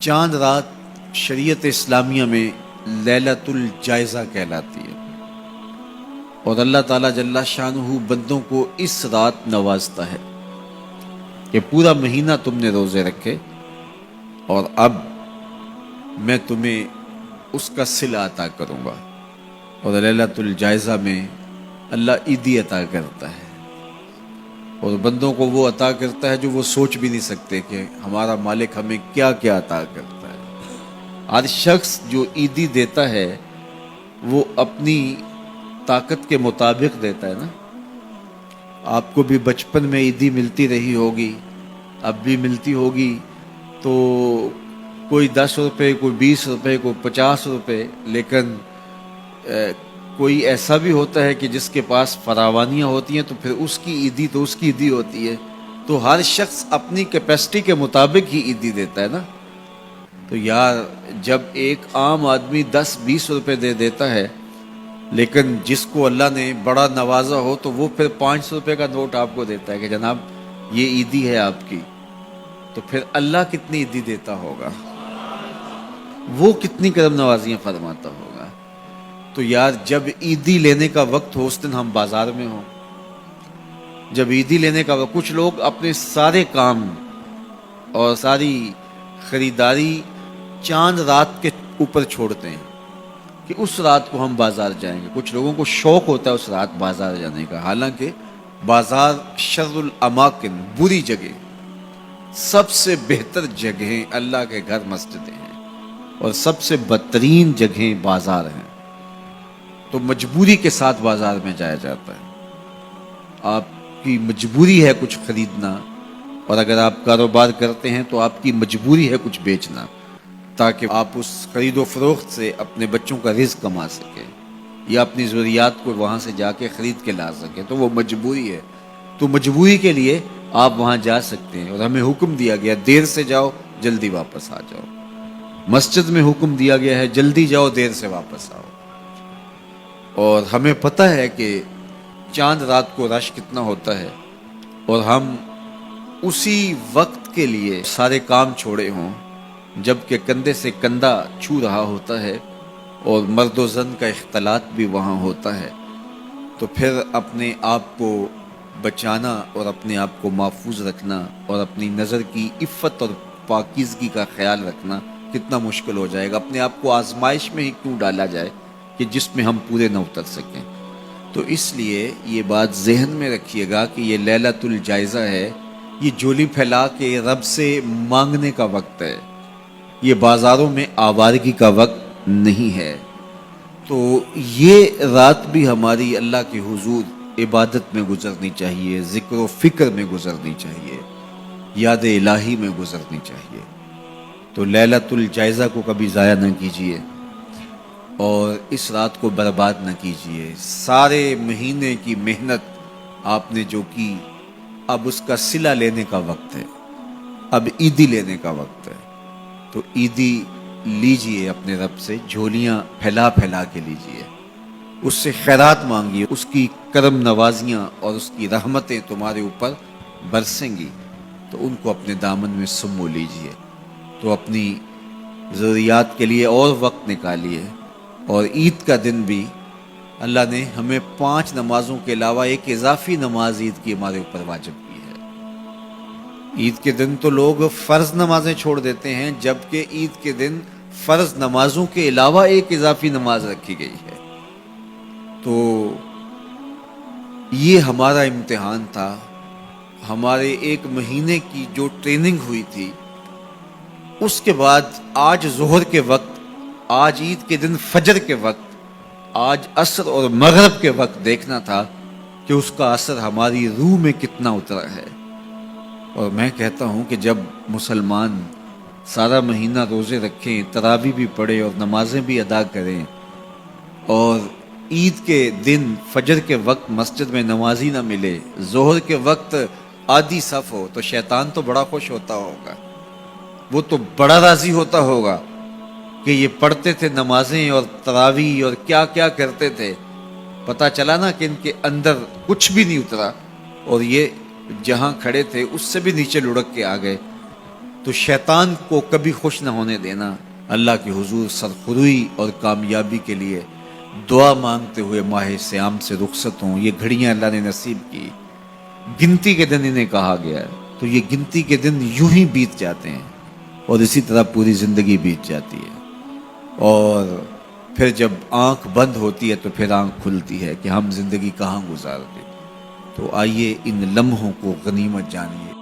چاند رات شریعت اسلامیہ میں لیلۃ الجائزہ کہلاتی ہے، اور اللہ تعالیٰ جل شانہ بندوں کو اس رات نوازتا ہے کہ پورا مہینہ تم نے روزے رکھے اور اب میں تمہیں اس کا صلہ عطا کروں گا۔ اور لیلۃ الجائزہ میں اللہ عیدی عطا کرتا ہے، اور بندوں کو وہ عطا کرتا ہے جو وہ سوچ بھی نہیں سکتے کہ ہمارا مالک ہمیں کیا کیا عطا کرتا ہے۔ ہر شخص جو عیدی دیتا ہے وہ اپنی طاقت کے مطابق دیتا ہے نا۔ آپ کو بھی بچپن میں عیدی ملتی رہی ہوگی، اب بھی ملتی ہوگی، تو کوئی 10 روپے، کوئی 20 روپے، کوئی 50 روپے، لیکن کوئی ایسا بھی ہوتا ہے کہ جس کے پاس فراوانیاں ہوتی ہیں تو پھر اس کی عیدی تو اس کی عیدی ہوتی ہے۔ تو ہر شخص اپنی کیپیسٹی کے مطابق ہی عیدی دیتا ہے نا۔ تو یار جب ایک عام آدمی 10-20 روپے دے دیتا ہے، لیکن جس کو اللہ نے بڑا نوازا ہو تو وہ پھر 500 روپے کا نوٹ آپ کو دیتا ہے کہ جناب یہ عیدی ہے آپ کی، تو پھر اللہ کتنی عیدی دیتا ہوگا، وہ کتنی کرم نوازیاں فرماتا ہوگا۔ تو یار جب عیدی لینے کا وقت ہو اس دن ہم بازار میں ہوں، جب عیدی لینے کا وقت، کچھ لوگ اپنے سارے کام اور ساری خریداری چاند رات کے اوپر چھوڑتے ہیں کہ اس رات کو ہم بازار جائیں گے۔ کچھ لوگوں کو شوق ہوتا ہے اس رات بازار جانے کا، حالانکہ بازار شر الاماکن، بری جگہ، سب سے بہتر جگہیں اللہ کے گھر مسجدیں ہیں، اور سب سے بدترین جگہیں بازار ہیں۔ تو مجبوری کے ساتھ بازار میں جایا جاتا ہے، آپ کی مجبوری ہے کچھ خریدنا، اور اگر آپ کاروبار کرتے ہیں تو آپ کی مجبوری ہے کچھ بیچنا، تاکہ آپ اس خرید و فروخت سے اپنے بچوں کا رزق کما سکیں یا اپنی ضروریات کو وہاں سے جا کے خرید کے لا سکیں، تو وہ مجبوری ہے۔ تو مجبوری کے لیے آپ وہاں جا سکتے ہیں، اور ہمیں حکم دیا گیا دیر سے جاؤ جلدی واپس آ جاؤ۔ مسجد میں حکم دیا گیا ہے جلدی جاؤ دیر سے واپس آؤ۔ اور ہمیں پتہ ہے کہ چاند رات کو رش کتنا ہوتا ہے، اور ہم اسی وقت کے لیے سارے کام چھوڑے ہوں جب کہ کندھے سے کندھا چھو رہا ہوتا ہے، اور مرد و زن کا اختلاط بھی وہاں ہوتا ہے، تو پھر اپنے آپ کو بچانا اور اپنے آپ کو محفوظ رکھنا اور اپنی نظر کی عفت اور پاکیزگی کا خیال رکھنا کتنا مشکل ہو جائے گا۔ اپنے آپ کو آزمائش میں ہی کیوں ڈالا جائے کہ جس میں ہم پورے نہ اتر سکیں۔ تو اس لیے یہ بات ذہن میں رکھیے گا کہ یہ لیلۃ الجائزہ ہے، یہ جھولی پھیلا کے رب سے مانگنے کا وقت ہے، یہ بازاروں میں آوارگی کا وقت نہیں ہے۔ تو یہ رات بھی ہماری اللہ کے حضور عبادت میں گزرنی چاہیے، ذکر و فکر میں گزرنی چاہیے، یاد الہی میں گزرنی چاہیے۔ تو لیلۃ الجائزہ کو کبھی ضائع نہ کیجیے، اور اس رات کو برباد نہ کیجیے۔ سارے مہینے کی محنت آپ نے جو کی، اب اس کا صلہ لینے کا وقت ہے، اب عیدی لینے کا وقت ہے۔ تو عیدی لیجئے اپنے رب سے، جھولیاں پھیلا پھیلا کے لیجئے، اس سے خیرات مانگیے، اس کی کرم نوازیاں اور اس کی رحمتیں تمہارے اوپر برسیں گی، تو ان کو اپنے دامن میں سمو لیجئے۔ تو اپنی ضروریات کے لیے اور وقت نکالیے، اور عید کا دن بھی اللہ نے ہمیں 5 نمازوں کے علاوہ ایک اضافی نماز عید کی ہمارے اوپر واجب کی ہے۔ عید کے دن تو لوگ فرض نمازیں چھوڑ دیتے ہیں، جبکہ عید کے دن فرض نمازوں کے علاوہ ایک اضافی نماز رکھی گئی ہے۔ تو یہ ہمارا امتحان تھا، ہمارے ایک مہینے کی جو ٹریننگ ہوئی تھی، اس کے بعد آج ظہر کے وقت، آج عید کے دن فجر کے وقت، آج عصر اور مغرب کے وقت دیکھنا تھا کہ اس کا اثر ہماری روح میں کتنا اترا ہے۔ اور میں کہتا ہوں کہ جب مسلمان سارا مہینہ روزے رکھیں، تراویح بھی پڑھیں اور نمازیں بھی ادا کریں، اور عید کے دن فجر کے وقت مسجد میں نمازی نہ ملے، ظہر کے وقت آدھی صف ہو، تو شیطان تو بڑا خوش ہوتا ہوگا، وہ تو بڑا راضی ہوتا ہوگا کہ یہ پڑھتے تھے نمازیں اور تراویح اور کیا کیا کرتے تھے، پتہ چلا نا کہ ان کے اندر کچھ بھی نہیں اترا، اور یہ جہاں کھڑے تھے اس سے بھی نیچے لڑک کے آ گئے۔ تو شیطان کو کبھی خوش نہ ہونے دینا. اللہ کے حضور سرخروئی اور کامیابی کے لیے دعا مانگتے ہوئے ماہ سیام سے رخصت ہوں. یہ گھڑیاں اللہ نے نصیب کی. گنتی کے دن انہیں کہا گیا ہے. تو یہ گنتی کے دن یوں ہی بیت جاتے ہیں اور اسی طرح پوری زندگی بیت جاتی ہے. اور پھر جب آنکھ بند ہوتی ہے تو پھر آنکھ کھلتی ہے کہ ہم زندگی کہاں گزار دیں. تو آئیے ان لمحوں کو غنیمت جانیے.